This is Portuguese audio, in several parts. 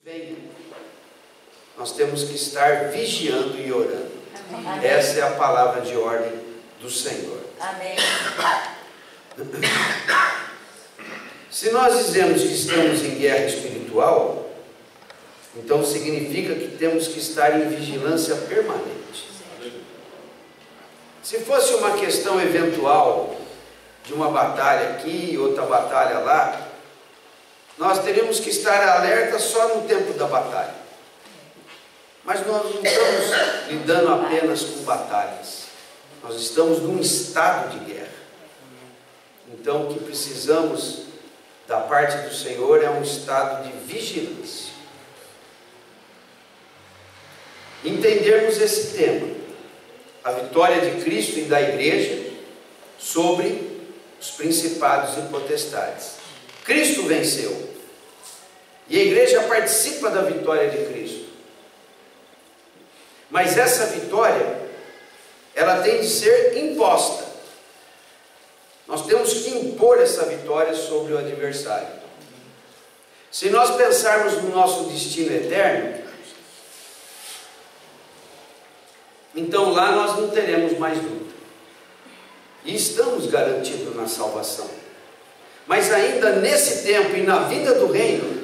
Venha. Nós temos que estar vigiando e orando. Amém. Essa é a palavra de ordem do Senhor. Amém. Se nós dizemos que estamos em guerra espiritual, então significa que temos que estar em vigilância permanente. Se fosse uma questão eventual de uma batalha aqui, outra batalha lá, nós teríamos que estar alerta só no tempo da batalha. Mas nós não estamos lidando apenas com batalhas. Nós estamos num estado de guerra. Então o que precisamos da parte do Senhor é um estado de vigilância. Entendermos esse tema, a vitória de Cristo e da igreja sobre os principados e potestades. Cristo venceu. E a igreja participa da vitória de Cristo. Mas essa vitória, ela tem de ser imposta. Nós temos que impor essa vitória sobre o adversário. Se nós pensarmos no nosso destino eterno, então lá nós não teremos mais luta. E estamos garantidos na salvação. Mas ainda nesse tempo e na vida do reino,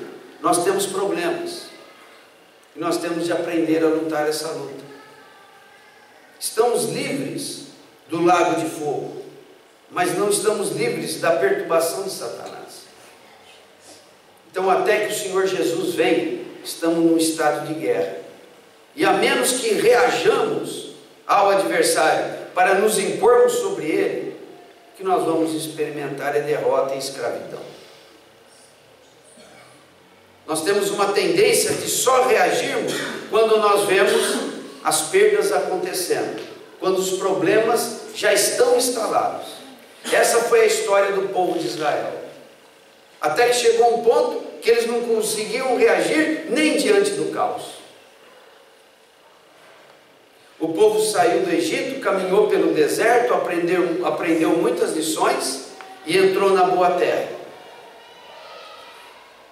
nós temos problemas. E nós temos de aprender a lutar essa luta. Estamos livres do lago de fogo, mas não estamos livres da perturbação de Satanás. Então, até que o Senhor Jesus venha, estamos num estado de guerra. E a menos que reajamos ao adversário para nos impormos sobre ele, o que nós vamos experimentar é derrota e escravidão. Nós temos uma tendência de só reagirmos quando nós vemos as perdas acontecendo, quando os problemas já estão instalados. Essa foi a história do povo de Israel. Até que chegou um ponto que eles não conseguiam reagir nem diante do caos. O povo saiu do Egito, caminhou pelo deserto, aprendeu muitas lições e entrou na boa terra.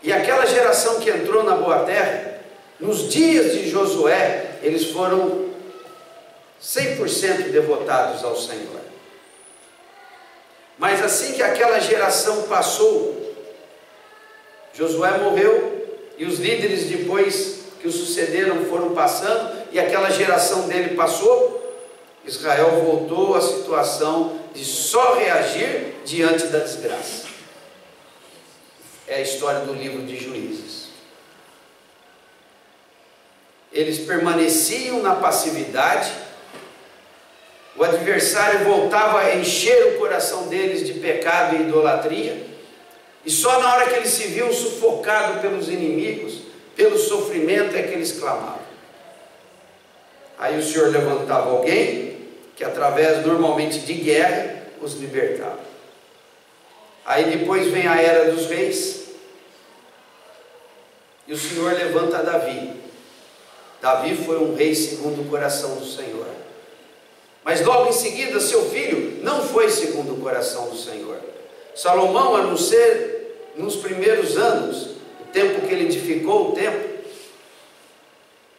E aquela geração que entrou na boa terra, nos dias de Josué, eles foram 100% devotados ao Senhor. Mas assim que aquela geração passou, Josué morreu, e os líderes depois que o sucederam foram passando, e aquela geração dele passou, Israel voltou à situação de só reagir diante da desgraça. É a história do livro de Juízes. Eles permaneciam na passividade, o adversário voltava a encher o coração deles de pecado e idolatria, e só na hora que eles se viam sufocados pelos inimigos, pelo sofrimento, é que eles clamavam. Aí o Senhor levantava alguém que, através normalmente de guerra, os libertava. Aí depois vem a era dos reis, e o Senhor levanta Davi. Davi foi um rei segundo o coração do Senhor. Mas logo em seguida, seu filho não foi segundo o coração do Senhor. Salomão, a não ser nos primeiros anos, o tempo que ele edificou o templo,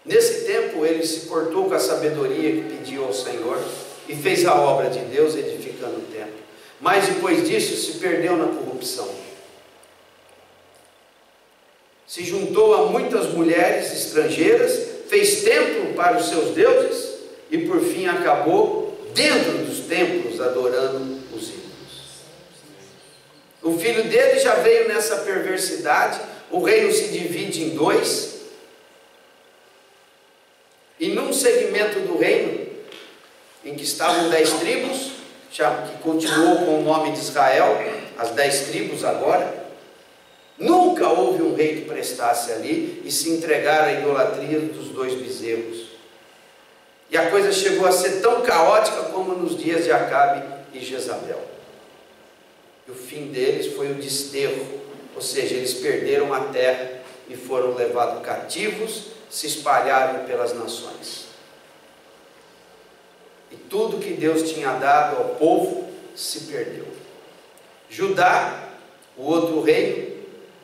nesse tempo ele se portou com a sabedoria que pediu ao Senhor e fez a obra de Deus edificando o templo. Mas depois disso se perdeu na corrupção. Se juntou a muitas mulheres estrangeiras, fez templo para os seus deuses e por fim acabou dentro dos templos adorando os ídolos. O filho dele já veio nessa perversidade. O reino se divide em dois, e num segmento do reino em que estavam 10 tribos, que continuou com o nome de Israel, as 10 tribos agora, nunca houve um rei que prestasse ali e se entregar à idolatria dos 2 bezerros. E a coisa chegou a ser tão caótica como nos dias de Acabe e Jezabel. E o fim deles foi o desterro, ou seja, eles perderam a terra e foram levados cativos, se espalharam pelas nações. E tudo que Deus tinha dado ao povo se perdeu. Judá, o outro reino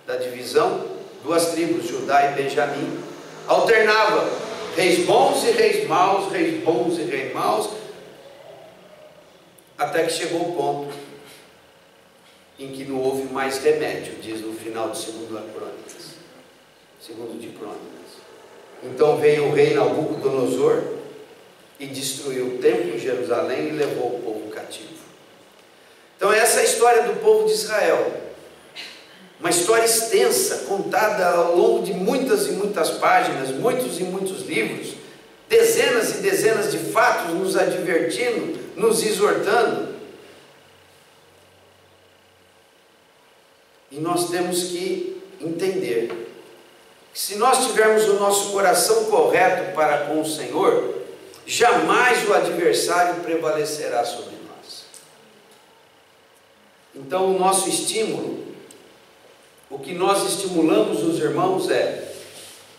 da divisão, duas tribos, Judá e Benjamim, alternava reis bons e reis maus, reis bons e reis maus, até que chegou o ponto em que não houve mais remédio, diz no final de segundo de Crônicas. Então veio o rei Nabucodonosor e destruiu o templo em Jerusalém e levou o povo cativo. Então essa é a história do povo de Israel, uma história extensa, contada ao longo de muitas e muitas páginas, muitos e muitos livros, dezenas e dezenas de fatos nos advertindo, nos exortando. E nós temos que entender que se nós tivermos o nosso coração correto para com o Senhor, jamais o adversário prevalecerá sobre nós. Então o nosso estímulo, o que nós estimulamos os irmãos é: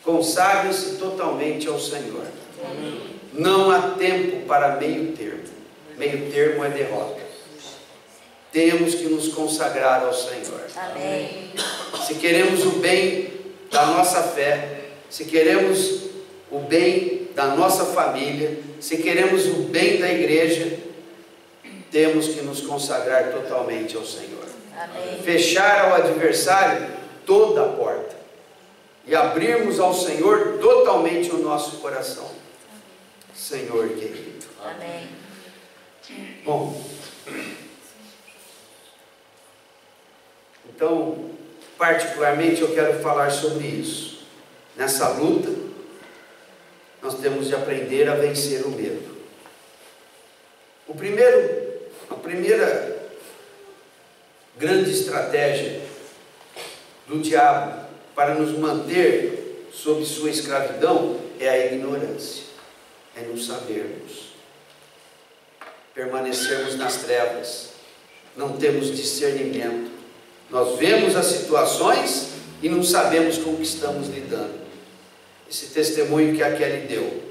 consagrem-se totalmente ao Senhor. Amém. Não há tempo para meio termo. Meio termo é derrota. Temos que nos consagrar ao Senhor. Amém. Se queremos o bem da nossa fé, se queremos o bem da nossa família, se queremos o bem da igreja, temos que nos consagrar totalmente ao Senhor. Amém. Fechar ao adversário toda a porta e abrirmos ao Senhor totalmente o nosso coração. Amém. Senhor querido. Amém. Bom, então, particularmente eu quero falar sobre isso. Nessa luta, nós temos de aprender a vencer o medo. A primeira grande estratégia do diabo para nos manter sob sua escravidão é a ignorância, é não sabermos, permanecermos nas trevas, não temos discernimento, nós vemos as situações e não sabemos com o que estamos lidando. Esse testemunho que a Kelly deu,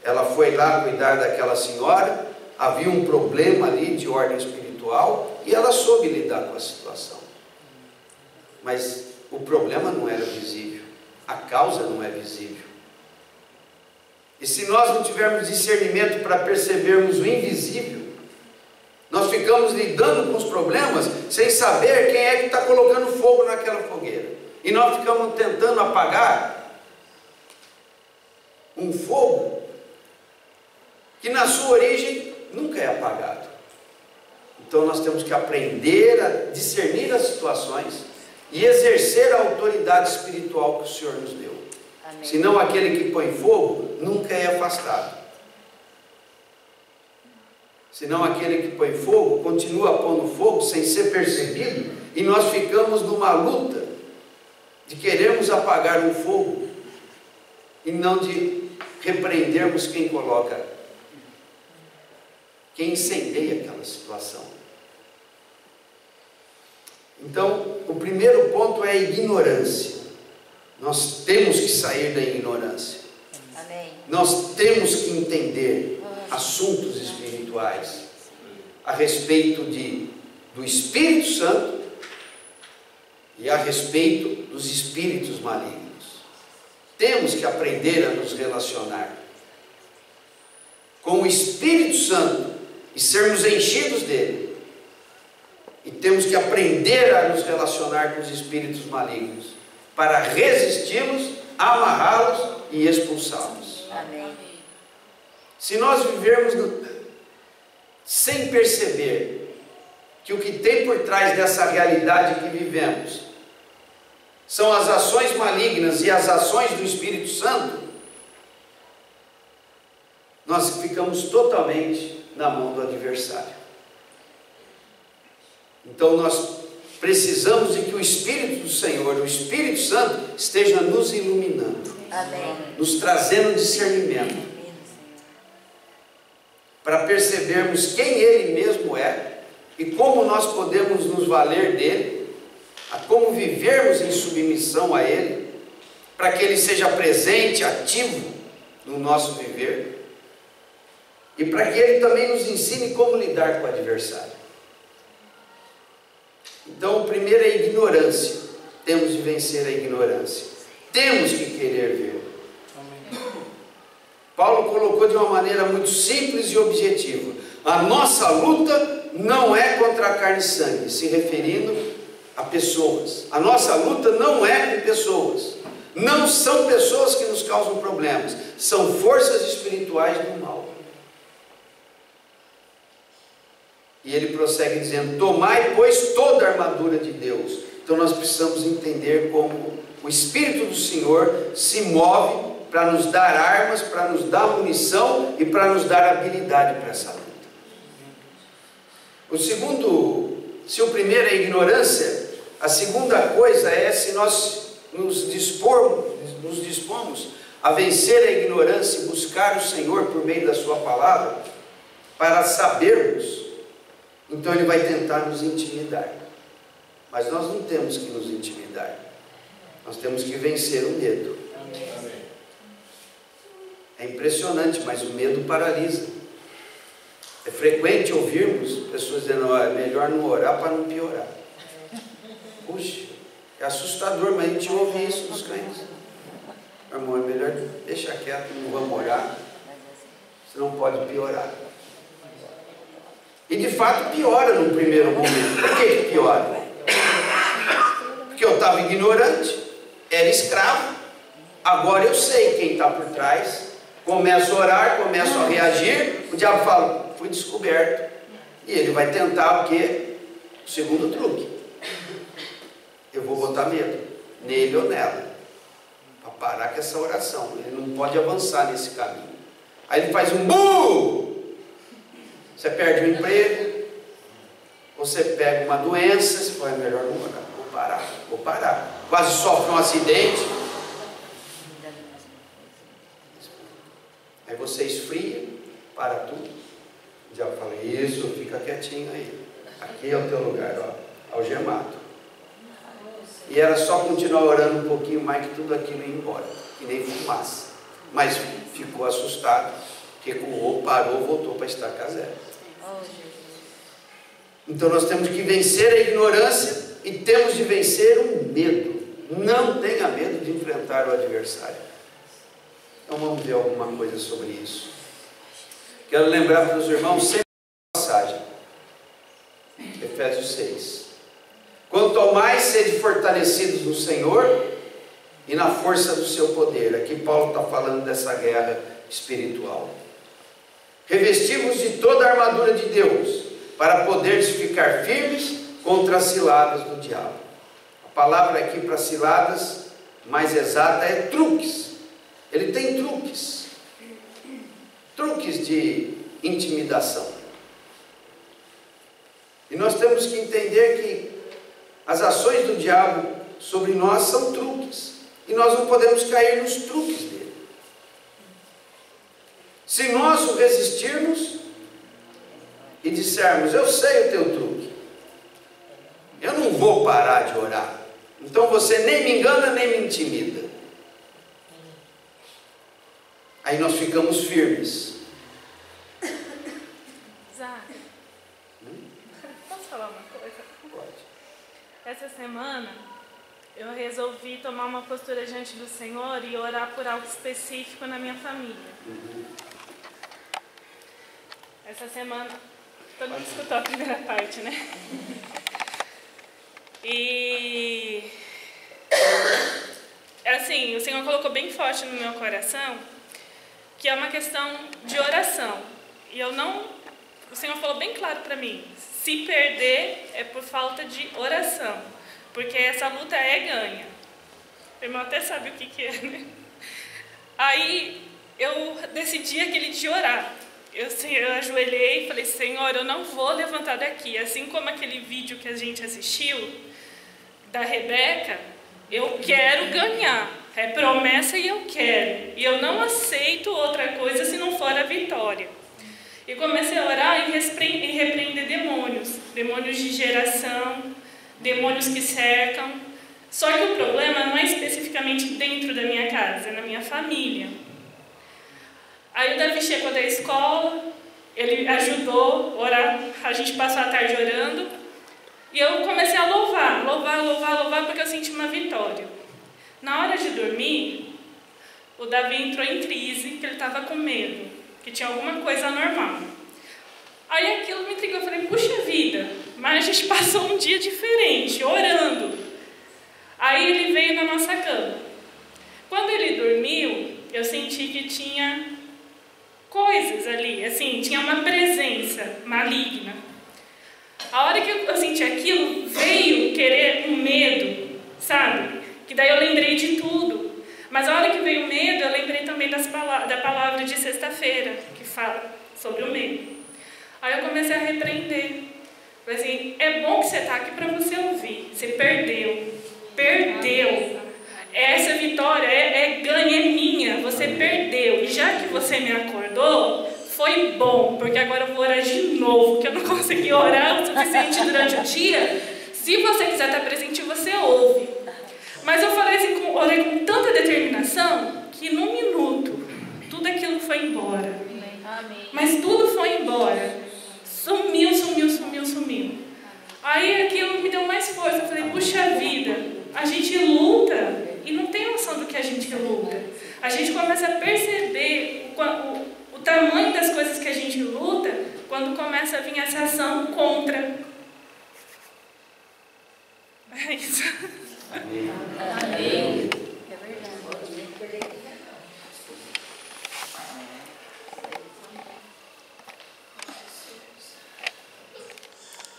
ela foi lá cuidar daquela senhora, havia um problema ali de ordem espiritual e ela soube lidar com a situação, mas o problema não era visível, a causa não é visível. E se nós não tivermos discernimento para percebermos o invisível, nós ficamos lidando com os problemas sem saber quem é que está colocando fogo naquela fogueira, e nós ficamos tentando apagar um fogo que na sua origem nunca é apagado. Então nós temos que aprender a discernir as situações e exercer a autoridade espiritual que o Senhor nos deu. Amém. Senão aquele que põe fogo nunca é afastado. Senão aquele que põe fogo continua pondo fogo sem ser percebido, e nós ficamos numa luta de querermos apagar um fogo e não de repreendermos quem coloca, quem incendeia aquela situação. Então, o primeiro ponto é a ignorância. Nós temos que sair da ignorância. Amém. Nós temos que entender assuntos espirituais a respeito do Espírito Santo e a respeito dos espíritos malignos. Temos que aprender a nos relacionar com o Espírito Santo e sermos enchidos dele. E temos que aprender a nos relacionar com os espíritos malignos para resisti-los, amarrá-los e expulsá-los. Amém. Se nós vivermos sem perceber que o que tem por trás dessa realidade que vivemos são as ações malignas e as ações do Espírito Santo, nós ficamos totalmente na mão do adversário. Então nós precisamos de que o Espírito do Senhor, o Espírito Santo, esteja nos iluminando. Amém. Nos trazendo discernimento, para percebermos quem Ele mesmo é e como nós podemos nos valer dele, a como vivermos em submissão a Ele, para que Ele seja presente, ativo no nosso viver, e para que Ele também nos ensine como lidar com o adversário. Então, o primeiro é a ignorância. temos de vencer a ignorância. Temos que querer ver. Paulo colocou de uma maneira muito simples e objetiva: a nossa luta não é contra a carne e sangue, se referindo a pessoas. A nossa luta não é com pessoas. Não são pessoas que nos causam problemas, são forças espirituais do mal. E ele prossegue dizendo: tomai, pois, toda a armadura de Deus. Então nós precisamos entender como o Espírito do Senhor se move para nos dar armas, para nos dar munição e para nos dar habilidade para essa luta. O segundo, se o primeiro é ignorância, a segunda coisa é se nós nos dispomos a vencer a ignorância e buscar o Senhor por meio da sua palavra, para sabermos. Então ele vai tentar nos intimidar, mas nós não temos que nos intimidar, nós temos que vencer o medo. É impressionante, mas o medo paralisa. É frequente ouvirmos pessoas dizendo: é melhor não orar para não piorar. Puxa, é assustador, mas a gente ouve isso dos crentes. Meu irmão, é melhor deixar quieto, não vamos orar, senão pode piorar. E de fato piora no primeiro momento. Por que piora? Porque eu estava ignorante, era escravo, agora eu sei quem está por trás, começo a orar, começo a reagir, o diabo fala: fui descoberto. E ele vai tentar o quê? O segundo truque. Eu vou botar medo, nele ou nela, para parar com essa oração. Ele não pode avançar nesse caminho. Aí ele faz um BU! Você perde o emprego, você pega uma doença, você fala: é melhor não orar, vou parar. Quase sofre um acidente. Aí você esfria, para tudo. O diabo fala: isso, fica quietinho aí. Aqui é o teu lugar, ó, algemado. E era só continuar orando um pouquinho mais que tudo aquilo ia embora, que nem fumaça. Mas ficou assustado, recuou, parou, voltou para estaca zero. Então nós temos que vencer a ignorância e temos de vencer o medo. Não tenha medo de enfrentar o adversário. Então vamos ver alguma coisa sobre isso. Quero lembrar para os irmãos sempre a passagem. Efésios 6. Quanto ao mais sede fortalecidos no Senhor e na força do seu poder. Aqui Paulo está falando dessa guerra espiritual. Revestivos de toda a armadura de Deus, para poderes ficar firmes contra as ciladas do diabo. A palavra aqui para ciladas, mais exata, é truques. Ele tem truques. Truques de intimidação. E nós temos que entender que as ações do diabo sobre nós são truques. E nós não podemos cair nos truques dele. Se nós o resistirmos e dissermos: eu sei o teu truque, eu não vou parar de orar, então você nem me engana nem me intimida. Aí nós ficamos firmes. Zara, posso falar uma coisa? Pode. Essa semana eu resolvi tomar uma postura diante do Senhor e orar por algo específico na minha família. Essa semana, todo mundo escutou a primeira parte, né? E assim, o Senhor colocou bem forte no meu coração que é uma questão de oração. E o Senhor falou bem claro para mim: se perder é por falta de oração, porque essa luta é ganha. O irmão até sabe o que é, né? Aí eu decidi aquele dia orar. Eu ajoelhei e falei: Senhor, eu não vou levantar daqui. Assim como aquele vídeo que a gente assistiu, da Rebeca, eu quero ganhar. É promessa e eu quero. E eu não aceito outra coisa se não for a vitória. E comecei a orar e repreender demônios. Demônios de geração, demônios que cercam. Só que o problema não é especificamente dentro da minha casa, é na minha família. Aí o Davi chegou da escola, ele ajudou a orar, a gente passou a tarde orando. E eu comecei a louvar, porque eu senti uma vitória. Na hora de dormir, o Davi entrou em crise, que ele estava com medo, que tinha alguma coisa anormal. Aí aquilo me intrigou, eu falei, puxa vida, mas a gente passou um dia diferente, orando. Aí ele veio na nossa cama. Quando ele dormiu, eu senti que tinha coisas ali, assim, tinha uma presença maligna. A hora que eu senti aquilo, veio querer um medo, sabe? Que daí eu lembrei de tudo. Mas a hora que veio o medo, eu lembrei também da palavra de sexta-feira, que fala sobre o medo. Aí eu comecei a repreender. Falei assim, é bom que você está aqui para você ouvir. Você perdeu. Essa vitória é ganha, é minha. Você perdeu. E já que você me acordou, foi bom, porque agora eu vou orar de novo, que eu não consegui orar o suficiente durante o dia. Se você quiser estar presente, você ouve. Mas eu falei assim, orei com tanta determinação, que num minuto, tudo aquilo foi embora. Mas tudo foi embora. Sumiu. Aí aquilo me deu mais força. Eu falei, puxa vida, a gente luta e não tem noção do que a gente luta. A gente começa a perceber o tamanho das coisas que a gente luta quando começa a vir essa ação contra. É isso. Amém. Amém. É verdade.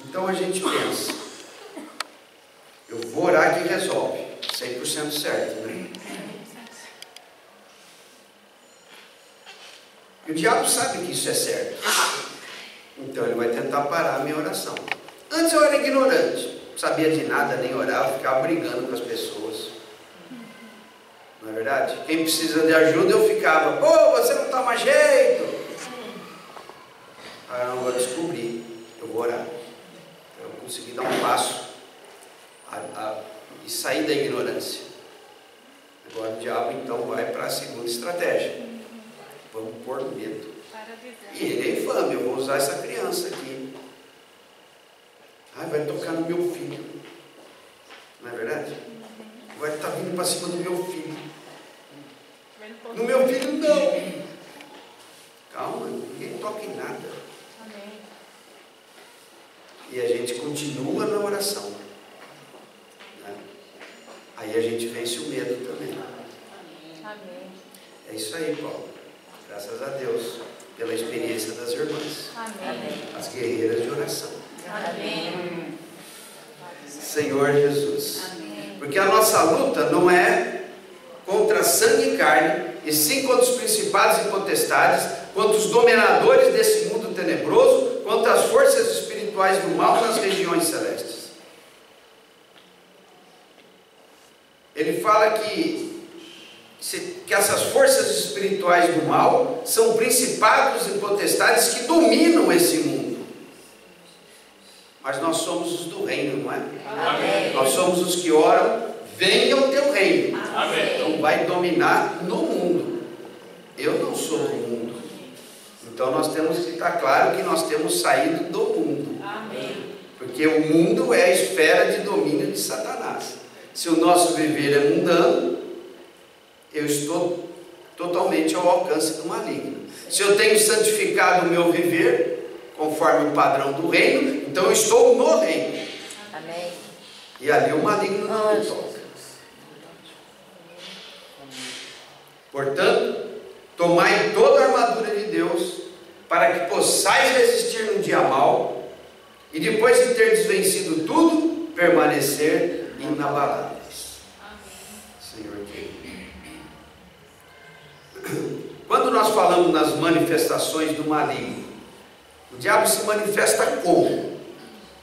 Então a gente pensa, eu vou orar que resolve, 100% certo, né? E o diabo sabe que isso é certo, então ele vai tentar parar a minha oração. Antes eu era ignorante, não sabia de nada, nem orava, ficava brigando com as pessoas. Não é verdade? Quem precisa de ajuda eu ficava, pô, você não toma jeito. Aí eu vou descobrir, eu vou orar. Eu consegui dar um passo e sair da ignorância. Agora o diabo então vai para a segunda estratégia. Vamos pôr medo. E ele é infame, eu vou usar essa criança aqui. Ai, vai tocar no meu filho. Não é verdade? Vai estar vindo para cima do meu filho. No meu filho não. Calma, ninguém toca em nada. Amém. E a gente continua na oração, né? Aí a gente vence o medo também. Amém. É isso aí, Paulo. Graças a Deus pela experiência das irmãs. Amém. As guerreiras de oração. Amém. Senhor Jesus. Amém. Porque a nossa luta não é contra sangue e carne, e sim contra os principados e potestades, contra os dominadores desse mundo tenebroso, contra as forças espirituais do mal nas regiões celestes. Ele fala que essas forças espirituais do mal são principados e potestades que dominam esse mundo. Mas nós somos os do reino, não é? Amém. Nós somos os que oram, venha o teu reino. Amém. Então vai dominar no mundo. Eu não sou do mundo. Então nós temos que estar claro que nós temos saído do mundo. Amém. Porque o mundo é a esfera de domínio de Satanás. Se o nosso viver é mundano, eu estou totalmente ao alcance do maligno. Se eu tenho santificado o meu viver, conforme o padrão do reino, então eu estou no reino. Amém. E ali o maligno não me toca. Portanto, tomai toda a armadura de Deus, para que possais resistir no dia mau, e depois de ter desvencido tudo, permanecer inabaláveis. Senhor querido. Quando nós falamos nas manifestações do maligno, o diabo se manifesta como?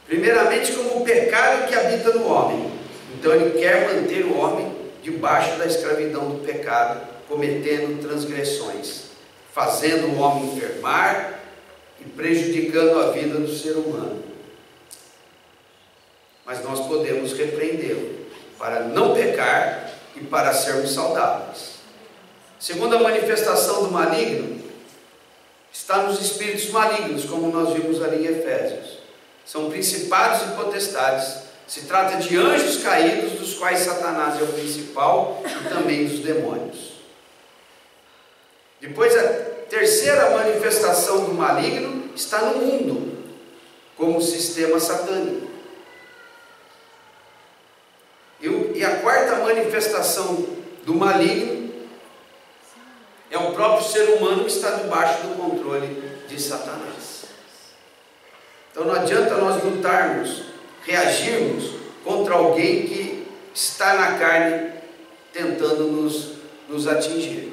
Primeiramente como o pecado que habita no homem. Então ele quer manter o homem debaixo da escravidão do pecado, cometendo transgressões, fazendo o homem enfermar e prejudicando a vida do ser humano. Mas nós podemos repreendê-lo para não pecar e para sermos saudáveis. Segunda manifestação do maligno está nos espíritos malignos, como nós vimos ali em Efésios. São principados e potestades. Se trata de anjos caídos, dos quais Satanás é o principal, e também dos demônios. Depois, a terceira manifestação do maligno está no mundo, como sistema satânico. E a quarta manifestação do maligno é o próprio ser humano que está debaixo do controle de Satanás. Então não adianta nós lutarmos, reagirmos contra alguém que está na carne tentando nos atingir.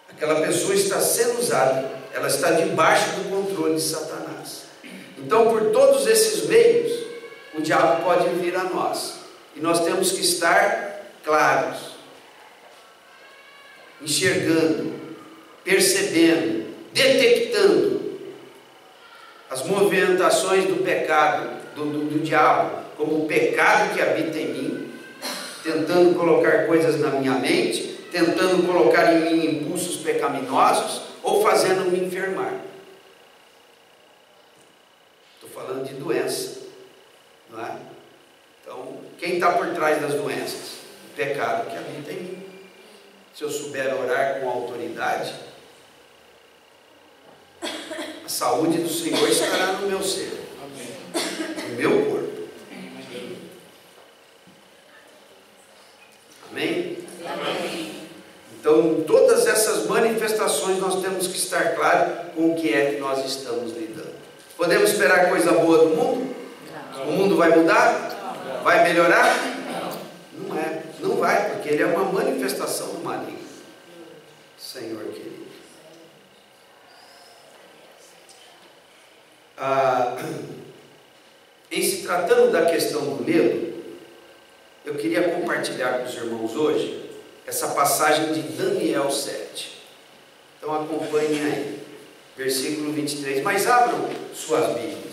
Aquela pessoa está sendo usada, ela está debaixo do controle de Satanás. Então, por todos esses meios, o diabo pode vir a nós. E nós temos que estar claros, enxergando, percebendo, detectando as movimentações do pecado, do diabo, como o pecado que habita em mim, tentando colocar coisas na minha mente, tentando colocar em mim impulsos pecaminosos, ou fazendo-me enfermar. Estou falando de doença, não é? Então, quem está por trás das doenças? O pecado que habita em mim. Se eu souber orar com autoridade, a saúde do Senhor estará no meu ser, no meu corpo. Amém? Amém. Então, todas essas manifestações nós temos que estar claro com o que é que nós estamos lidando. Podemos esperar coisa boa do mundo? O mundo vai mudar? Vai melhorar? Não é, não vai, porque ele é uma manifestação do maligno. Senhor querido. Em se tratando da questão do medo, eu queria compartilhar com os irmãos hoje essa passagem de Daniel 7. Então acompanhem aí, versículo 23. Mas abram suas Bíblias.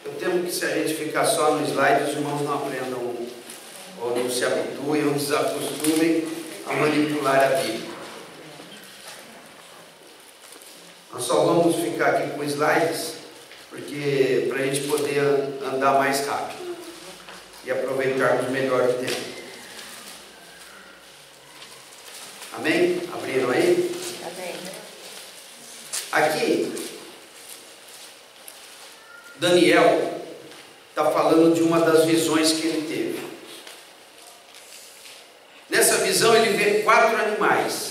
Eu temo que se a gente ficar só no slide, os irmãos não aprendam, ou não se habituem, ou desacostumem a manipular a Bíblia. Nós só vamos ficar aqui com slides, porque para a gente poder andar mais rápido e aproveitarmos melhor o tempo. Amém? Abriram aí? Amém. Aqui, Daniel está falando de uma das visões que ele teve. Nessa visão ele vê 4 animais.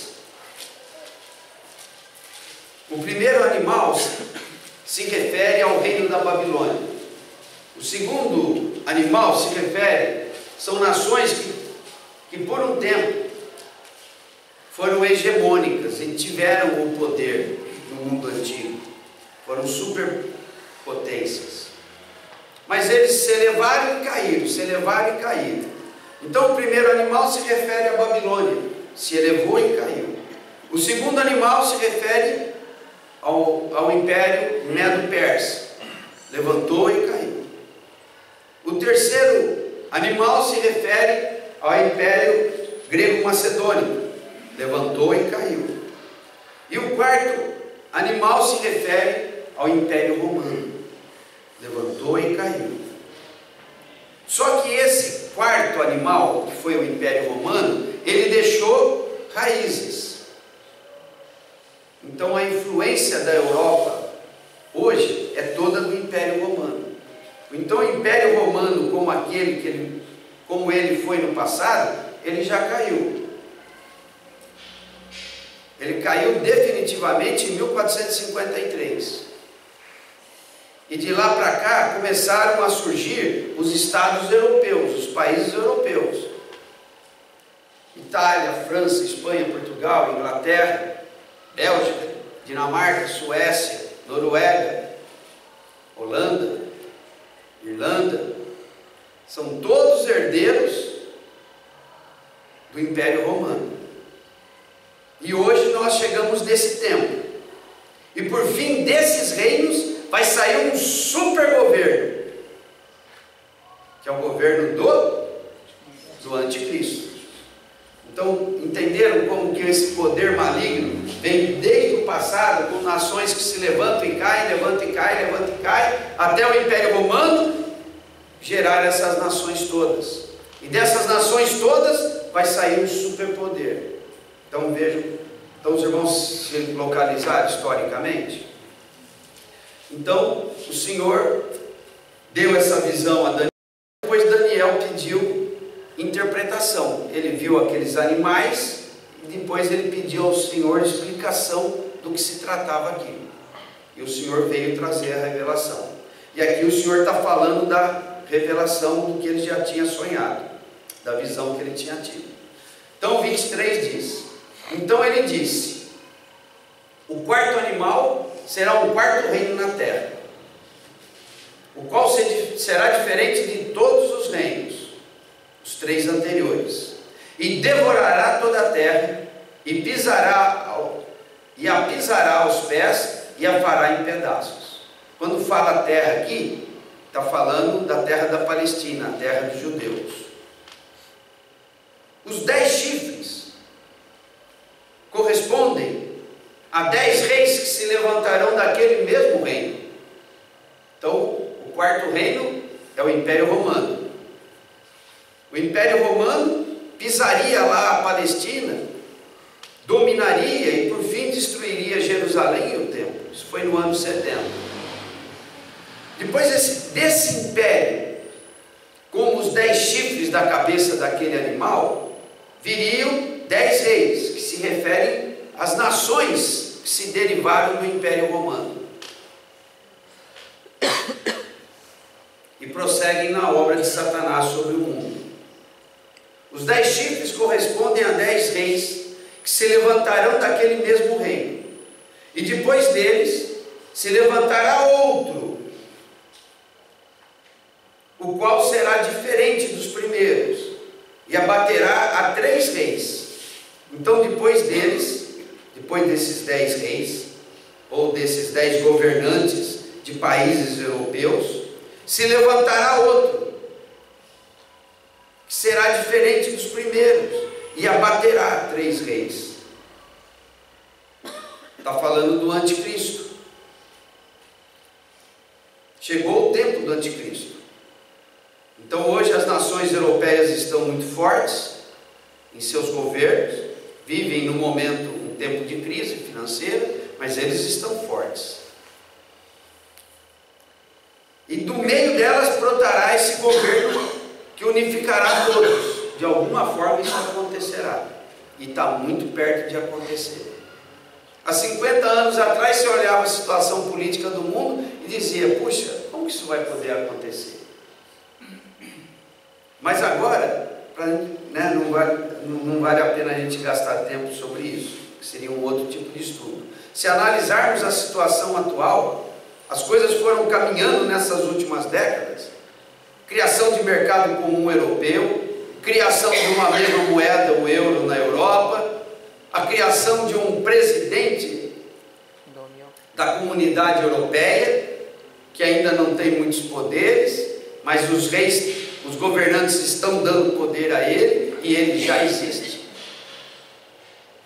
O primeiro animal se refere ao reino da Babilônia. O segundo animal se refere, são nações que por um tempo foram hegemônicas e tiveram o poder no mundo antigo. Foram superpotências. Mas eles se elevaram e caíram, se elevaram e caíram. Então o primeiro animal se refere à Babilônia, se elevou e caiu. O segundo animal se refere ao Império Medo-Persa, levantou e caiu. O terceiro animal se refere ao Império Grego-Macedônico, levantou e caiu. E o quarto animal se refere ao Império Romano, levantou e caiu. Só que esse quarto animal, que foi o Império Romano, ele deixou raízes. Então a influência da Europa hoje é toda do Império Romano. Então o Império Romano, como ele foi no passado, ele já caiu. Ele caiu definitivamente em 1453. E de lá para cá começaram a surgir os estados europeus, os países europeus. Itália, França, Espanha, Portugal, Inglaterra, Bélgica, Dinamarca, Suécia, Noruega, Holanda, Irlanda, são todos herdeiros do Império Romano. E hoje nós chegamos nesse tempo. E por fim desses reinos vai sair um super governo, que é o governo do anticristo. Então, entenderam como que esse poder maligno vem desde o passado, com nações que se levantam e caem, levantam e caem, levantam e caem, até o Império Romano gerar essas nações todas. E dessas nações todas vai sair um superpoder. Então vejam, então os irmãos se localizaram historicamente. Então o Senhor deu essa visão a Daniel, depois Daniel pediu interpretação. Ele viu aqueles animais e depois ele pediu ao Senhor explicação do que se tratava aquilo. E o Senhor veio trazer a revelação. E aqui o Senhor está falando da revelação do que ele já tinha sonhado, da visão que ele tinha tido. Então 23 diz: então ele disse: o quarto animal será um quarto reino na terra, o qual será diferente de todos os reinos, os três anteriores, e devorará toda a terra, e a pisará aos pés, e a fará em pedaços. Quando fala terra aqui, está falando da terra da Palestina, a terra dos judeus. Os 10 chifres correspondem a 10 reis que se levantarão daquele mesmo reino. Então, o quarto reino é o Império Romano. O Império Romano pisaria lá a Palestina, dominaria e por fim destruiria Jerusalém e o templo. Isso foi no ano 70. Depois desse império, como os 10 chifres da cabeça daquele animal, viriam 10 reis, que se referem às nações que se derivaram do Império Romano. E prosseguem na obra de Satanás sobre o mundo. Os 10 chifres correspondem a 10 reis, que se levantarão daquele mesmo reino. E depois deles, se levantará outro, o qual será diferente dos primeiros, e abaterá a 3 reis. Então depois desses 10 reis, ou desses 10 governantes de países europeus, se levantará outro, que será diferente dos primeiros, e abaterá 3 reis. Está falando do anticristo. Chegou o tempo do anticristo. Então hoje as nações europeias estão muito fortes em seus governos, vivem no momento, um tempo de crise financeira, mas eles estão fortes. E do meio delas brotará esse governo que unificará todos. De alguma forma isso acontecerá. E está muito perto de acontecer. Há 50 anos atrás você olhava a situação política do mundo e dizia: puxa, como que isso vai poder acontecer? Mas agora, não vale a pena a gente gastar tempo sobre isso, que seria um outro tipo de estudo. Se analisarmos a situação atual, as coisas foram caminhando nessas últimas décadas. Criação de mercado comum europeu, criação de uma mesma moeda, o euro, na Europa, a criação de um presidente da comunidade europeia, que ainda não tem muitos poderes, mas os reis, os governantes estão dando poder a ele, e ele já existe.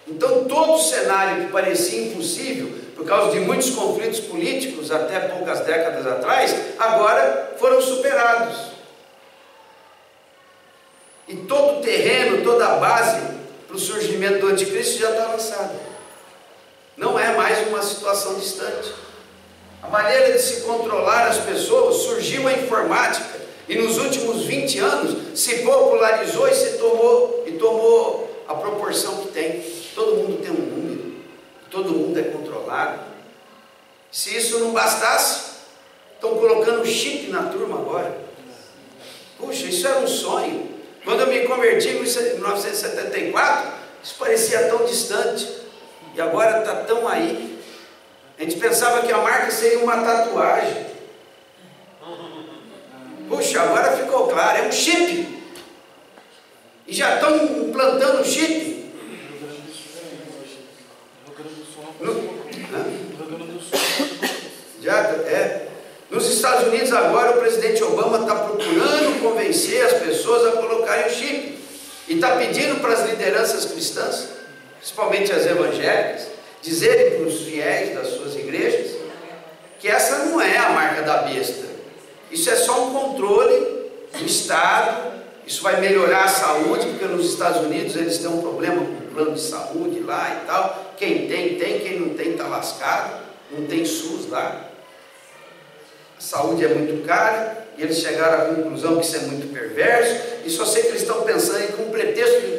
Então todo o cenário que parecia impossível, por causa de muitos conflitos políticos até poucas décadas atrás, agora foram superados. E todo o terreno, toda a base para o surgimento do anticristo já está lançada. Não é mais uma situação distante. A maneira de se controlar as pessoas, surgiu a informática, e nos últimos 20 anos se popularizou e tomou a proporção que tem. Todo mundo tem um número, todo mundo é controlado. Se isso não bastasse, estão colocando chip na turma agora. Puxa, isso era um sonho. Quando eu me converti em 1974, isso parecia tão distante, e agora está tão aí. A gente pensava que a marca seria uma tatuagem. Puxa, agora ficou claro, é um chip. E já estão implantando chip. Nos Estados Unidos agora o presidente Obama está procurando convencer as pessoas a colocarem o chip. E E está pedindo para as lideranças cristãs, principalmente as evangélicas, dizerem para os fiéis das suas igrejas que essa não é a marca da besta. Isso é só um controle do Estado. Isso vai melhorar a saúde, porque nos Estados Unidos eles têm um problema com o plano de saúde lá e tal. Quem tem, tem. Quem não tem, está lascado. Não tem SUS lá. A saúde é muito cara. E eles chegaram à conclusão que isso é muito perverso. E só sei que eles estão pensando em, com o pretexto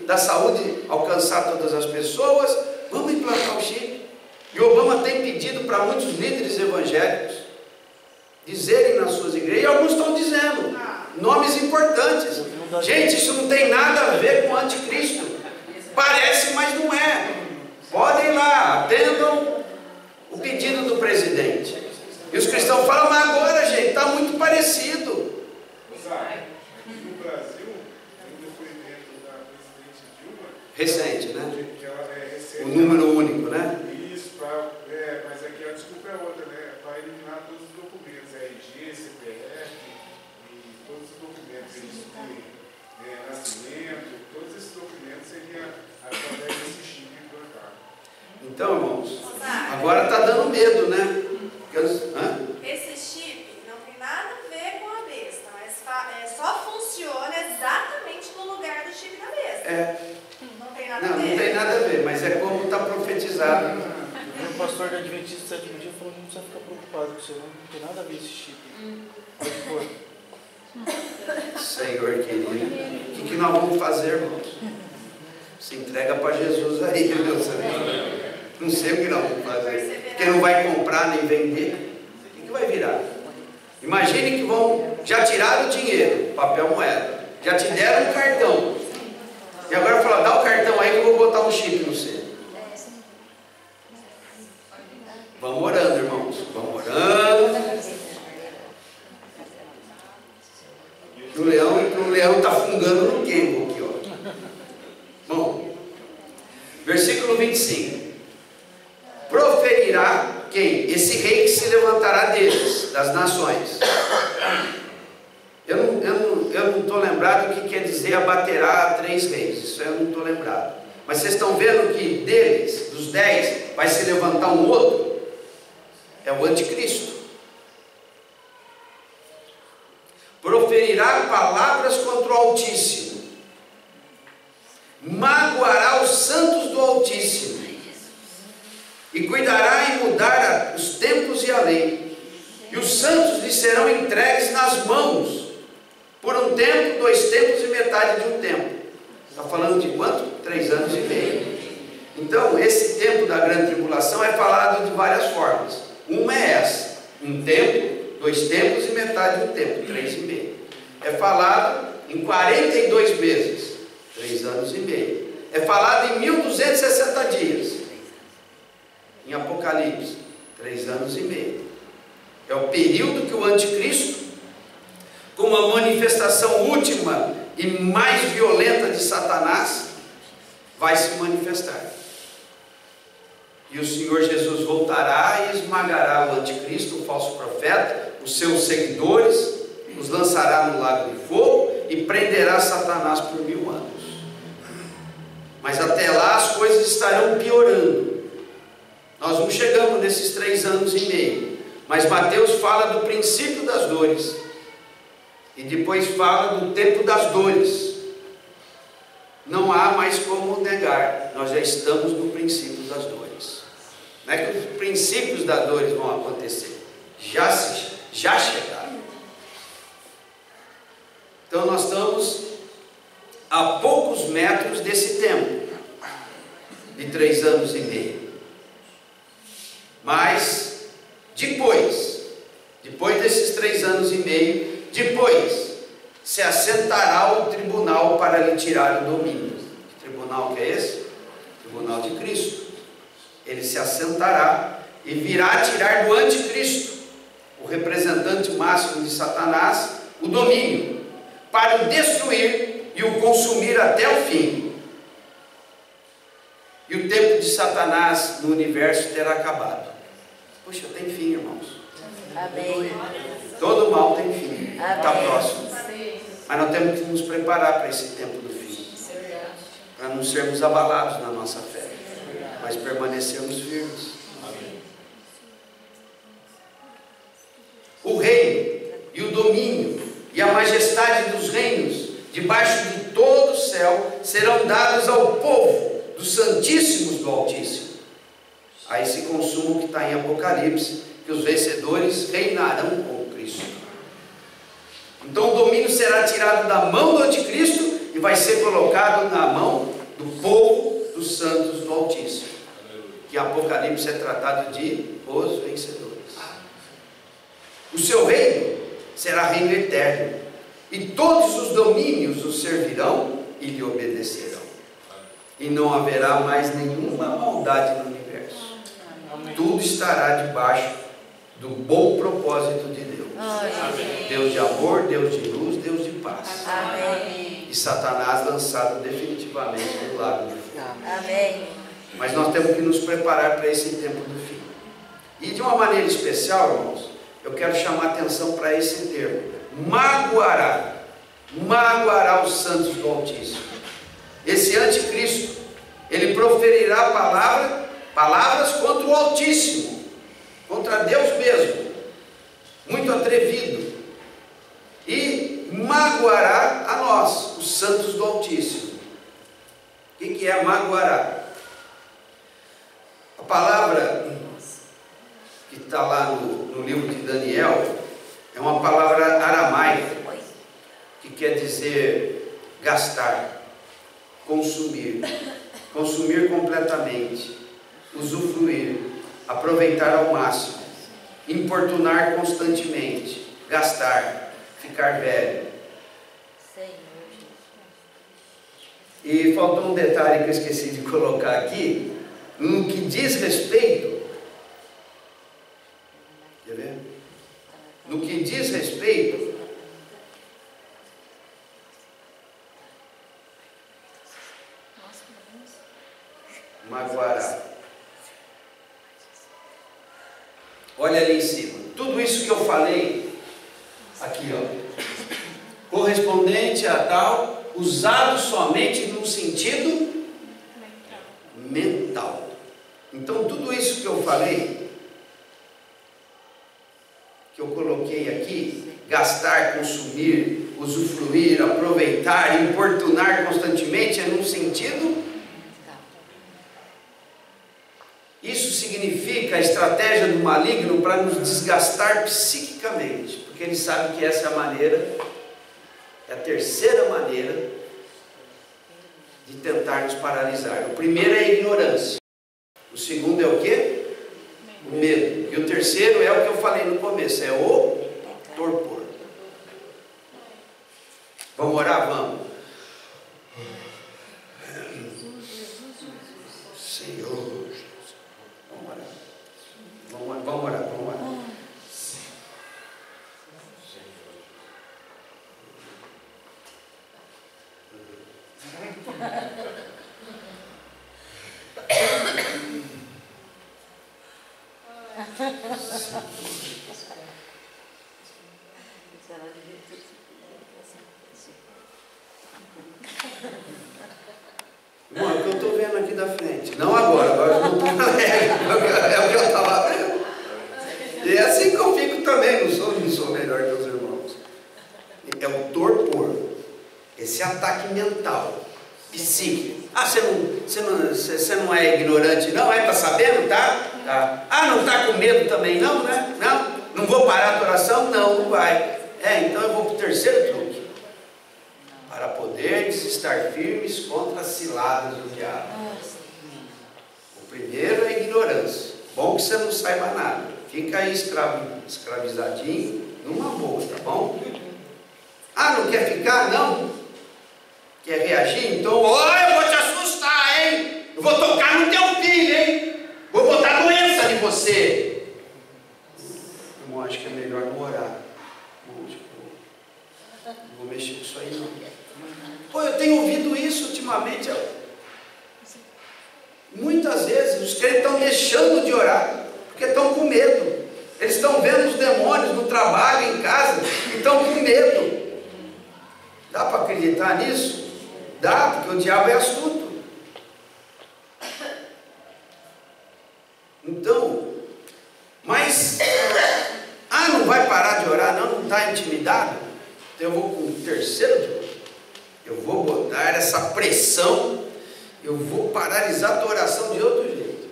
da saúde alcançar todas as pessoas, vamos implantar o chip. E Obama tem pedido para muitos líderes evangélicos dizerem nas suas igrejas, e alguns estão dizendo nomes importantes. Gente, isso não tem nada a ver com o anticristo. Parece, mas não é. Podem ir lá, atendam o pedido do presidente. E os cristãos falam, mas agora, gente, está muito parecido. No Brasil, tem um depoimento da presidente Dilma. Recente, né? Que ela é recente. O número único, né? Isso, mas aqui a desculpa é outra, né? Para eliminar todos os documentos, RG, CPF e todos os documentos de nascimento, todos esses documentos seriam através desse chip implantado. Então, irmãos, agora está dando medo, né? Esse chip não tem nada a ver com a besta, mas só funciona exatamente no lugar do chip da besta. Não tem nada a ver. Não tem nada a ver, mas é como está profetizado. O pastor da Adventista do Sétimo Dia falou que não precisa ficar preocupado com isso, não tem nada a ver esse chip. Pode pôr. Senhor querido, o que nós vamos fazer, irmãos? Se entrega para Jesus aí, meu Senhor. Não sei o que nós vamos fazer. Porque não vai comprar nem vender. O que vai virar? Imagine que já tiraram o dinheiro, papel moeda, já te deram um cartão. E agora fala, dá o cartão aí que eu vou botar um chip no seu. Vamos orando, irmãos. Vamos orando. Que o leão está fungando no queimo aqui, ó. Bom, versículo 25. Proferirá quem? Esse rei que se levantará deles, das nações. Eu não estou lembrado o que quer dizer abaterá 3 reis. Isso eu não estou lembrado. Mas vocês estão vendo que deles, dos 10, vai se levantar um outro? É o anticristo. Proferirá palavras contra o Altíssimo. Magoará os santos do Altíssimo. E cuidará em mudar os tempos e a lei. E os santos lhe serão entregues nas mãos. Por um tempo, 2 tempos e metade de um tempo. Está falando de quanto? 3 anos e meio. Então, esse tempo da grande tribulação é falado de várias formas. Uma é essa. Um tempo, 2 tempos e metade de um tempo. 3 e meio. É falado em 42 meses. 3 anos e meio. É falado em 1260 dias. Em Apocalipse. 3 anos e meio. É o período que o anticristo, como a manifestação última e mais violenta de Satanás, vai se manifestar. E o Senhor Jesus voltará e esmagará o anticristo, o falso profeta, os seus seguidores, os lançará no lago de fogo e prenderá Satanás por 1000 anos. Mas até lá as coisas estarão piorando. Nós não chegamos nesses 3 anos e meio, mas Mateus fala do princípio das dores. E depois fala do tempo das dores. Não há mais como negar. Nós já estamos no princípio das dores. Não é que os princípios das dores vão acontecer. Já chegaram. Então nós estamos a poucos metros desse tempo. De 3 anos e meio. Mas, depois desses 3 anos e meio, depois se assentará o tribunal para lhe tirar o domínio. Que tribunal que é esse? Tribunal de Cristo. Ele se assentará e virá tirar do anticristo, o representante máximo de Satanás, o domínio, para o destruir e o consumir até o fim. E o tempo de Satanás no universo terá acabado. Puxa, tem fim, irmãos. Amém. Todo mal tem fim. Está Amém. próximo. Mas nós temos que nos preparar para esse tempo do fim. para não sermos abalados na nossa fé, mas permanecermos firmes. O reino e o domínio e a majestade dos reinos debaixo de todo o céu serão dados ao povo dos santíssimos do Altíssimo. Aí se consuma o que está em Apocalipse, que os vencedores reinarão com Cristo. Então o domínio será tirado da mão do anticristo e vai ser colocado na mão do povo dos santos do Altíssimo, que Apocalipse é tratado de os vencedores. O seu reino será reino eterno, e todos os domínios o servirão e lhe obedecerão, e não haverá mais nenhuma maldade no universo. Tudo estará debaixo do bom propósito de Deus. Deus de amor, Deus de luz, Deus de paz. E Satanás lançado definitivamente no lago de fogo. Mas nós temos que nos preparar para esse tempo do fim. E de uma maneira especial, irmãos, eu quero chamar a atenção para esse termo: magoará. Magoará os santos do Altíssimo. Esse anticristo, ele proferirá palavras contra o Altíssimo, contra Deus mesmo, muito atrevido, e magoará a nós, os santos do Altíssimo. O que é magoará? A palavra que está lá no livro de Daniel é uma palavra aramaica, que quer dizer gastar, consumir completamente, usufruir, aproveitar ao máximo, importunar constantemente, gastar, ficar velho. E faltou um detalhe que eu esqueci de colocar aqui. No que diz respeito, quer ver? No que diz respeito magoará. Olha ali em cima, tudo isso que eu falei aqui, ó, correspondente a tal, usado somente num sentido mental. Então tudo isso que eu falei, que eu coloquei aqui, gastar, consumir, usufruir, aproveitar, importunar constantemente, é num sentido. Isso significa a estratégia do maligno para nos desgastar psiquicamente, porque ele sabe que essa é a maneira, é a terceira maneira de tentar nos paralisar. O primeiro é a ignorância, o segundo é o quê? O medo, e o terceiro é o que eu falei no começo, é o torpor. Vamos orar? Vamos. Senhor, vamos orar. Bom, é o que eu estou vendo aqui da frente. Não agora eu não estou alegre. É o que eu estava vendo. E é assim que eu fico também, não sou melhor que os irmãos. É o torpor, esse ataque mental, psíquico. Ah, você não é ignorante não? Está sabendo? Tá. Ah, não está com medo também não, né? Não vou parar a oração? Não vai. Então eu vou para o terceiro truque. Para poderes estar firmes contra as ciladas do diabo. O primeiro é a ignorância. Bom que você não saiba nada. Fica aí escravizadinho, numa boa, tá bom? Ah, não quer ficar? Não? Quer reagir? Então, eu vou te assustar, hein? Eu vou tocar no teu filho, hein? Vou botar doença em você. Irmão, acho que é melhor não orar. Não vou mexer com isso aí, não. Eu tenho ouvido isso ultimamente. Muitas vezes os crentes estão deixando de orar, porque estão com medo. Eles estão vendo os demônios no trabalho, em casa, e estão com medo. Dá para acreditar nisso? Dá, porque o diabo é astuto. orar, não está intimidado, então eu vou com o terceiro truque. Eu vou botar essa pressão, eu vou paralisar a tua oração de outro jeito.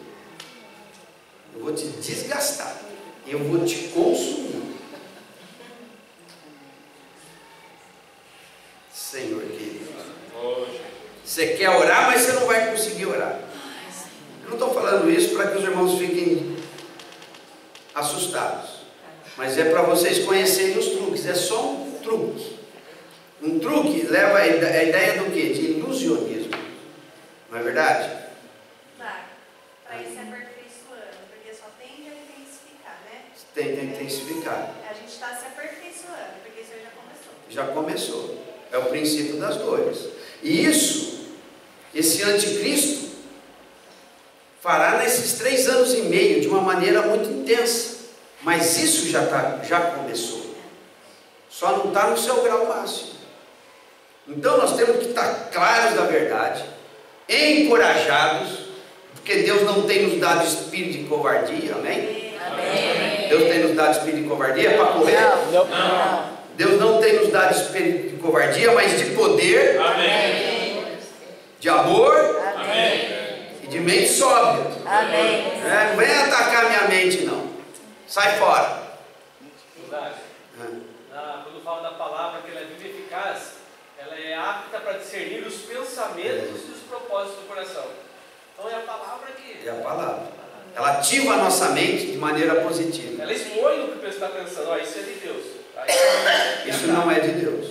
Eu vou te desgastar, eu vou te consumir. Senhor querido, você quer orar, mas você não vai conseguir orar. Eu não estou falando isso para que os irmãos fiquem assustados, mas é para vocês conhecerem os truques. É só um truque. Um truque leva a ideia do quê? De ilusionismo. Não é verdade? Vai. Para ir se aperfeiçoando, porque só tende a intensificar, né? Tem que intensificar. A gente está se aperfeiçoando, porque isso aí já começou. Já começou. É o princípio das dores. E isso, esse anticristo, fará nesses 3 anos e meio de uma maneira muito intensa. Mas isso já começou. Só não está no seu grau máximo. Então nós temos que estar claros da verdade, encorajados, porque Deus não tem nos dado espírito de covardia, amém? Amém. Deus tem nos dado espírito de covardia para correr? Não. Deus não tem nos dado espírito de covardia, mas de poder, Amém. de amor, Amém. e de mente sóbria. Amém. Não vem atacar minha mente, não. Sai fora. Quando fala da palavra que ela é viva e eficaz, ela é apta para discernir os pensamentos e os propósitos do coração. Então é a palavra que... É a palavra. Ela ativa a nossa mente de maneira positiva. Ela expõe no que você está pensando. Ó, isso é de Deus. Isso não é de Deus.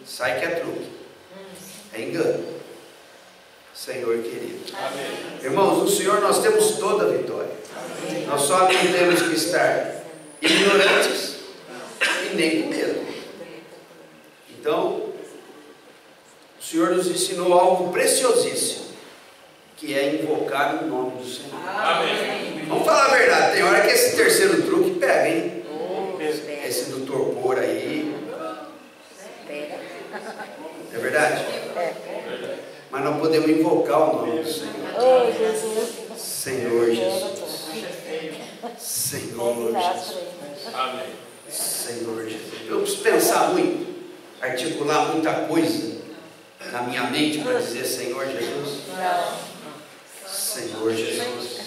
Sai que é truque. É engano. Senhor querido. Amém. Irmãos, no Senhor nós temos toda a vitória. Nós só não temos que estar ignorantes e nem com medo. Então, o Senhor nos ensinou algo preciosíssimo, que é invocar o nome do Senhor. Amém. Vamos falar a verdade, tem hora que esse terceiro truque pega, hein? Esse do torpor aí. É verdade? Mas nós podemos invocar o nome do Senhor. Senhor Jesus. Senhor Jesus. Amém. Senhor Jesus. Eu preciso pensar muito, articular muita coisa na minha mente para dizer Senhor Jesus. Senhor Jesus.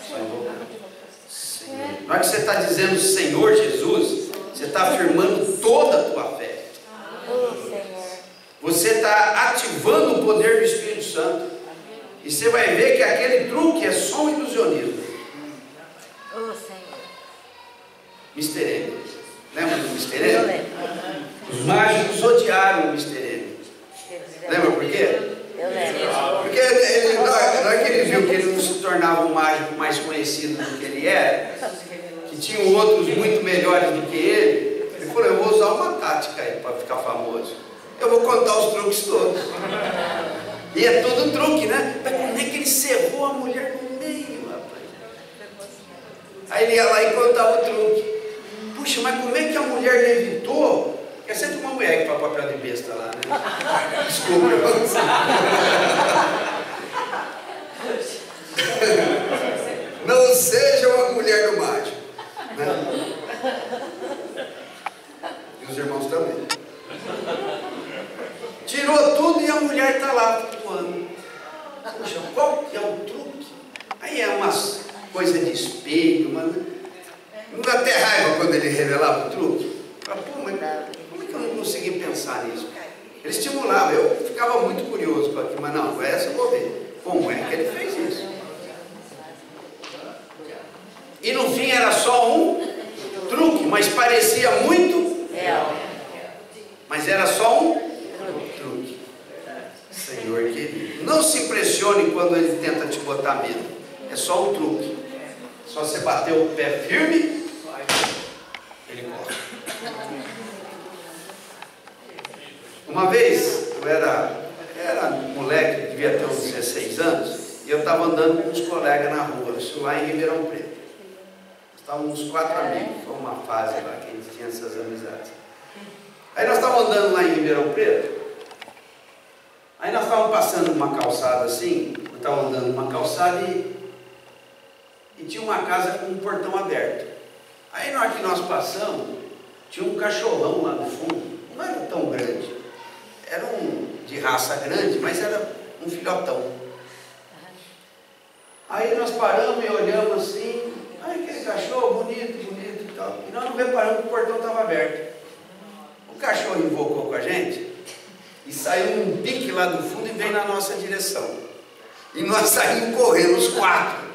Senhor. Na hora que você está dizendo Senhor Jesus, você está afirmando toda a tua fé. Você está ativando o poder do Espírito Santo. E você vai ver que aquele truque é só um ilusionismo. Mr. M. Lembra do Mr. M? Os mágicos odiaram o Mr. M. Lembra por quê? Eu lembro. Porque na hora que ele viu que ele não se tornava um mágico mais conhecido do que ele era, que tinham outros muito melhores do que ele falou, eu vou usar uma tática aí para ficar famoso. Eu vou contar os truques todos. E é todo truque, né? Mas como é que ele cerrou a mulher no meio, rapaz? Aí ele ia lá e contava o truque. Puxa, mas como é que a mulher levitou? É sempre uma mulher que faz papel de besta lá, né? Desculpa, irmãos. Não seja uma mulher do mágico. Né? E os irmãos também. Tirou tudo e a mulher está lá flutuando. Puxa, qual que é o truque? Aí é umas coisas de espelho, mas não dá até raiva quando ele revelava o truque. Fala, pô, mas como é que eu não consegui pensar nisso? Ele estimulava, eu ficava muito curioso com aquilo, mas não, com essa eu vou ver. Como é que ele fez isso? E no fim era só um truque, mas parecia muito real. Mas era só um truque. Senhor querido, não se impressione quando ele tenta te botar medo. É só um truque. Só você bater o pé firme, ele corre. Uma vez, eu era moleque, devia ter uns 16 anos, e eu estava andando com uns colegas na rua, isso lá em Ribeirão Preto. Estávamos uns 4 amigos, foi uma fase lá que a gente tinha essas amizades. Aí nós estávamos andando lá em Ribeirão Preto, aí nós estávamos passando uma calçada assim, eu estava andando numa calçada e tinha uma casa com um portão aberto. Aí na hora que nós passamos, tinha um cachorrão lá no fundo, não era tão grande, era um de raça grande, mas era um filhotão. Aí nós paramos e olhamos assim, aquele cachorro bonito e tal, e nós não reparamos que o portão estava aberto. O cachorro invocou com a gente e saiu um pique lá do fundo e veio na nossa direção. E nós saímos correndo, os 4.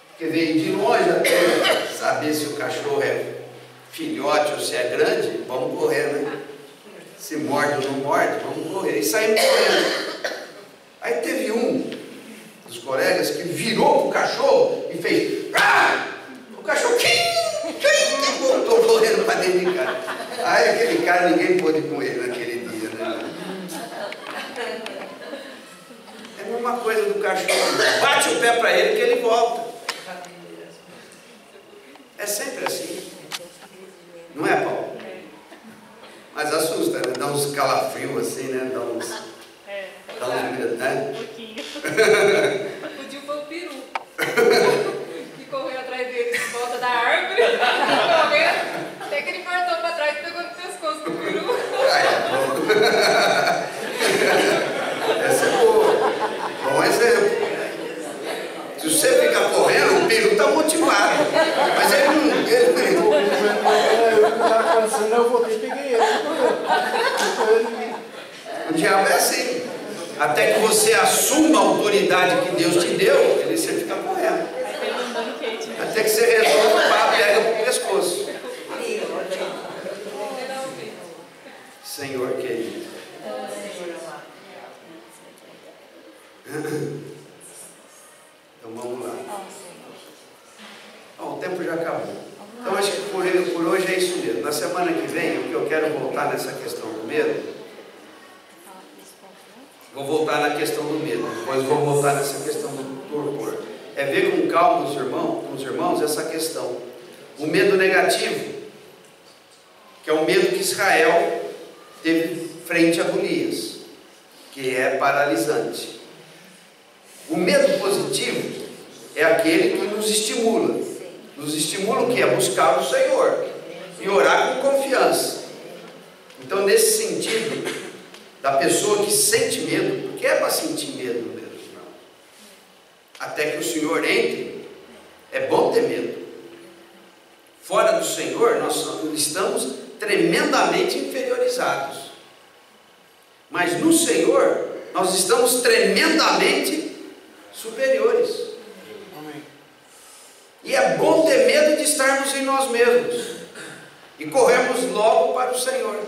Porque veio de longe até saber se o cachorro é filhote ou se é grande, vamos correr, né? Se morde ou não morde, vamos correr. E saímos correndo. Aí teve um dos colegas que virou pro cachorro e fez. Ah! O cachorro voltou correndo para dentro de casa. Aí aquele cara, ninguém pôde com ele naquele dia, né? É a mesma coisa do cachorro. Bate o pé para ele que ele volta. É sempre assim. Não é, Paulo? Mas assusta, né? Dá uns calafrios assim, né? Dá uns... né? Um pouquinho. O Dil foi o peru. Que correu atrás dele de volta da árvore. Correndo. Até que ele partou para trás e pegou no pescoço do peru. Essa é boa. Bom exemplo. Se você ficar correndo, o peru está motivado. Mas ele não. Eu estava cansando, eu voltei e peguei ele. O diabo é assim. Até que você assuma a autoridade que Deus te deu, você fica correndo. Até que você resolve, pega pro pescoço. Senhor querido. Então vamos lá. Bom, o tempo já acabou. Então acho que por hoje é isso mesmo. Na semana que vem, o que eu quero voltar nessa questão do medo, vou voltar na questão do medo, depois vou voltar nessa questão do torpor. É ver com calma com os irmãos essa questão. O medo negativo, que é o medo que Israel teve frente a Golias, que é paralisante. O medo positivo é aquele que nos estimula. Nos estimula o quê? A buscar o Senhor e orar com confiança. Então, nesse sentido, da pessoa que sente medo, porque é para sentir medo mesmo, não. Até que o Senhor entre, é bom ter medo. Fora do Senhor, nós estamos tremendamente inferiorizados. Mas no Senhor, nós estamos tremendamente superiores. Amém. E é bom ter medo de estarmos em nós mesmos e corrermos logo para o Senhor.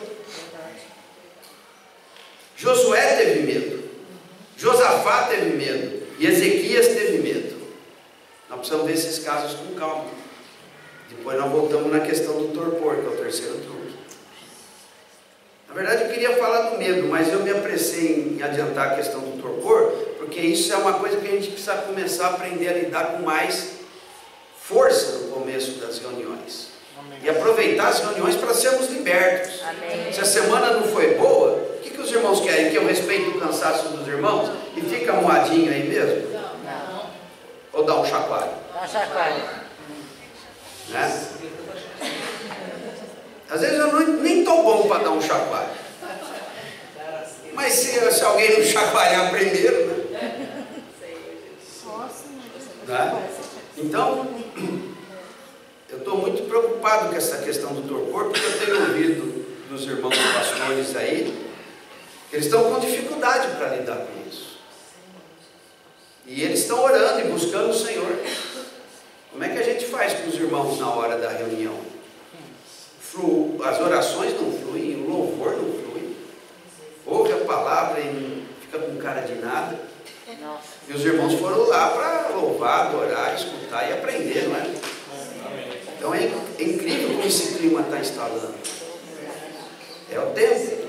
Josué teve medo, Josafá teve medo e Ezequias teve medo. Nós precisamos ver esses casos com calma. Depois nós voltamos na questão do torpor, que é o terceiro truque. Na verdade eu queria falar do medo, mas eu me apressei em adiantar a questão do torpor, porque isso é uma coisa que a gente precisa começar a aprender a lidar com mais força no começo das reuniões. Amém. E aproveitar as reuniões para sermos libertos. Amém. Se a semana não foi boa, o que os irmãos querem? Que eu respeite o cansaço dos irmãos e fica moadinho aí mesmo? Não. Ou dá um chacoalho? Dá um chacoalho. Né? Às vezes eu nem estou bom para dar um chacoalho. Mas se alguém não chacoalhar primeiro, né? Né? Então, eu estou muito preocupado com essa questão do torpor, porque eu tenho ouvido dos irmãos pastores aí, que eles estão com dificuldade para lidar com isso. E eles estão orando e buscando o Senhor. Como é que a gente faz com os irmãos na hora da reunião? As orações não fluem, o louvor não flui. Ouve a palavra e fica com cara de nada. E os irmãos foram lá para louvar, adorar, escutar e aprender, não é? Então é incrível como esse clima está instalando. É o tempo.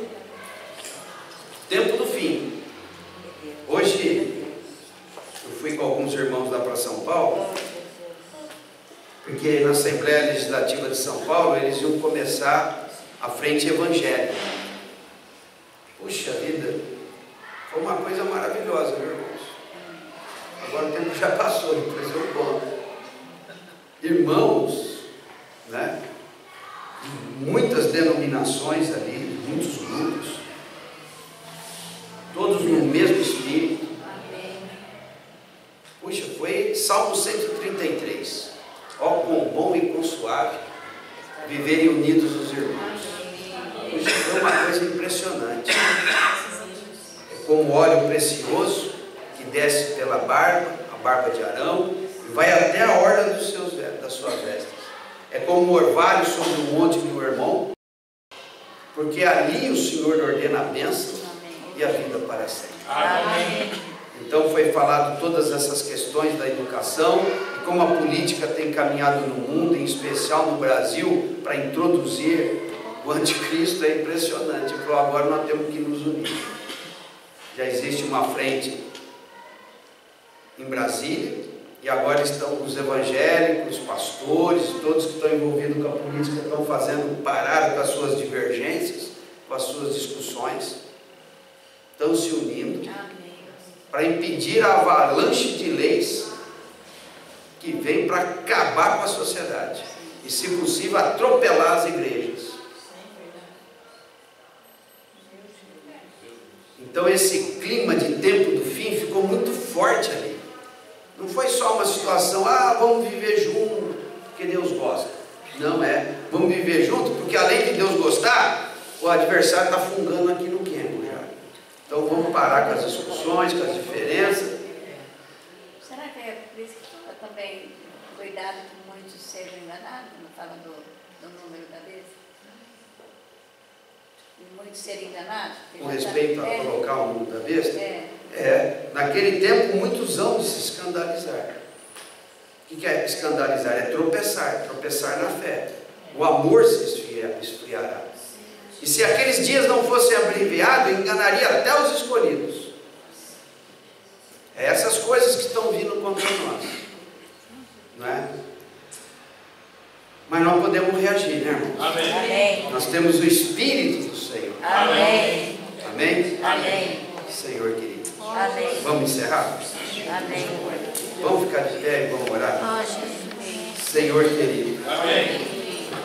Tempo do fim. Hoje eu fui com alguns irmãos lá para São Paulo, porque na Assembleia Legislativa de São Paulo eles iam começar a frente evangélica. Puxa vida, foi uma coisa maravilhosa, meus irmãos. Agora o tempo já passou, depois eu conto. Irmãos, né, muitas denominações ali, muitos grupos, todos no mesmo espírito. Puxa, foi Salmo 133. Ó, quão bom e quão suave viverem unidos os irmãos. Puxa, foi uma coisa impressionante. É como óleo precioso que desce pela barba, a barba de Arão, e vai até a orla das suas vestes. É como o orvalho sobre o monte do Hermon, porque ali o Senhor ordena a bênção e a vida para sempre. Amém. Então foi falado todas essas questões da educação e como a política tem caminhado no mundo, em especial no Brasil, para introduzir o anticristo. É impressionante. Ele falou, agora nós temos que nos unir. Já existe uma frente em Brasília e agora estão os evangélicos, os pastores, todos que estão envolvidos com a política estão fazendo, pararam com as suas divergências, com as suas discussões, estão se unindo para impedir a avalanche de leis que vem para acabar com a sociedade e, se possível, atropelar as igrejas. Então esse clima de tempo do fim ficou muito forte ali. Não foi só uma situação, vamos viver junto porque Deus gosta. Não é, vamos viver junto porque, além de Deus gostar, o adversário está fungando aqui no queimo já. Então vamos parar com as discussões, com as diferenças. Será que é por isso que também cuidado que muitos sejam enganados? Não fala do número da besta? E muitos serem enganados? Com respeito a colocar o número da besta? Naquele tempo muitos hão de se escandalizar. O que é escandalizar? É tropeçar na fé. O amor se esfriará. E se aqueles dias não fossem abreviados, enganaria até os escolhidos. É essas coisas que estão vindo contra nós, não é? Mas não podemos reagir, né, irmãos? Amém. Nós temos o Espírito do Senhor. Amém. Amém? Amém. Senhor querido. Amém. Vamos encerrar? Amém. Vamos ficar de pé e vamos orar? Senhor querido. Amém.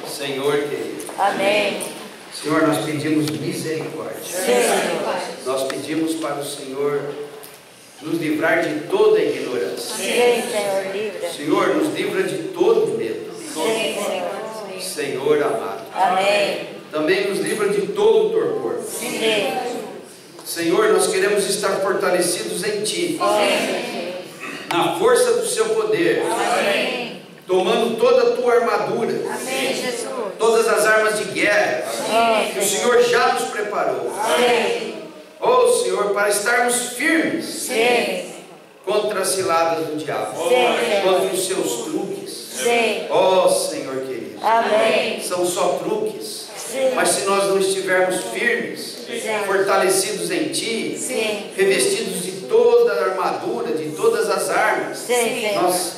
Senhor querido. Amém. Senhor, nós pedimos misericórdia. Sim. Nós pedimos para o Senhor nos livrar de toda a ignorância. Sim, Senhor, livra. Senhor, nos livra de todo medo. Sim, Senhor. Senhor amado. Amém. Também nos livra de todo torpor. Sim. Senhor, nós queremos estar fortalecidos em Ti, Sim. na força do Seu poder, Amém. tomando toda a Tua armadura, Amém, Jesus. todas as armas de guerra que o Senhor já nos preparou. Amém. Oh Senhor, para estarmos firmes Sim. contra as ciladas do diabo, Sim. contra os seus truques. Sim. Oh Senhor querido, Amém. são só truques, Sim. mas se nós não estivermos firmes, fortalecidos em Ti, Sim. revestidos de toda a armadura, de todas as armas, Sim. nós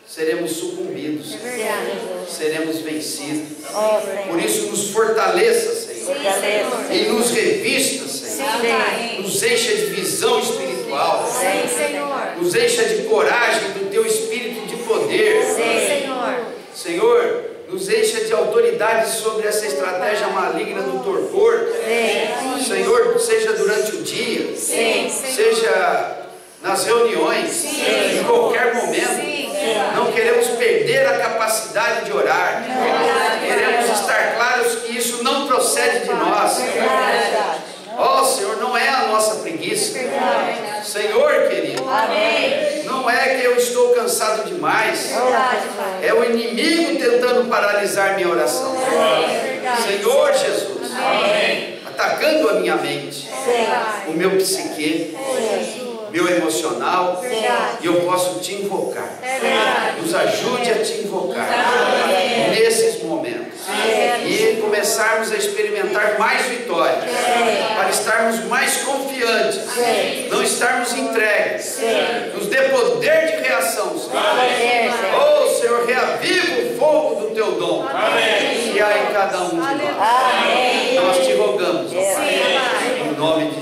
seremos sucumbidos, Sim, Jesus. seremos vencidos. Oh, Senhor. Por isso nos fortaleça, Senhor, Fortaleça. e nos revista, Senhor, Sim. nos encha de visão espiritual, Sim, Senhor. nos encha de coragem do Teu Espírito de poder. Sim, Senhor. Senhor, nos encha de autoridade sobre essa estratégia maligna do torpor. Sim. Senhor, seja durante o dia, Sim. seja nas reuniões, em qualquer momento. Não queremos perder a capacidade de orar. Queremos estar claros que isso não procede de nós. Oh Senhor, não é a nossa preguiça. Senhor querido, Amém. não é que eu estou cansado demais. É o inimigo tentando paralisar minha oração. Senhor Jesus, atacando a minha mente, o meu psique, meu emocional, e eu posso te invocar. Nos ajude a te invocar nesses momentos e começarmos a experimentar mais vitórias, para estarmos mais confiantes, não estarmos entregues. Nos dê poder de reação, Senhor. Oh Senhor, reaviva o fogo do Teu dom que há em cada um de nós. Nós te rogamos, ó Pai, em nome de